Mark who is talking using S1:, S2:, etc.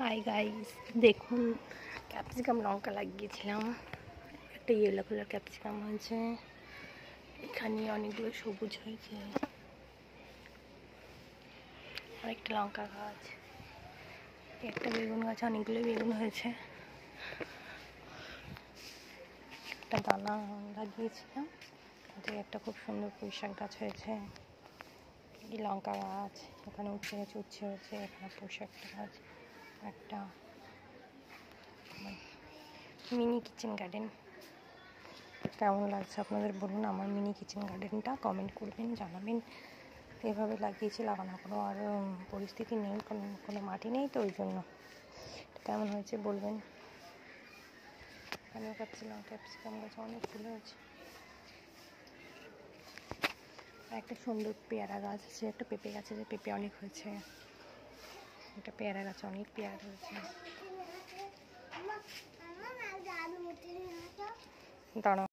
S1: Hi guys, দেখুন capsicum লঙ্কা লাগিয়েছিলাম। একটা ইয়েলো কালার ক্যাপসিকাম হয়েছে, এখানে অনেকগুলো সবুজ হয়েছে, আরেকটা লঙ্কা গাছ, একটা বেগুন গাছ, অনেকগুলো বেগুন হয়েছে, একটা দানা লাগিয়েছিলাম, একটা খুব সুন্দর পুঁইশাক গাছ হয়েছে, এই লঙ্কা গাছ এখানে উচ্ছে হয়েছে, এখানে পুঁইশাকটা গাছ, একটা মিনি কিচেন গার্ডেন। কেমন লাগছে আপনাদের বলুন, আমার মিনি কিচেন গার্ডেনটা কমেন্ট করবেন, জানাবেন। এভাবে লাগিয়েছি, লাগানোর কোনো আর পরিস্থিতি নেই, কোনো মাটি নেই, তো ওই জন্য কেমন হয়েছে বলবেন। আমিও পাচ্ছিলাম ক্যাপসিকাম গাছ অনেক ফুল হয়েছে, একটা সুন্দর পেয়ারা গাছ আছে, একটা পেঁপে গাছ আছে, পেঁপে অনেক হয়েছে, একটা পেয়ারা গাছে অনেক পেয়ারা হয়েছে। দাঁড়া।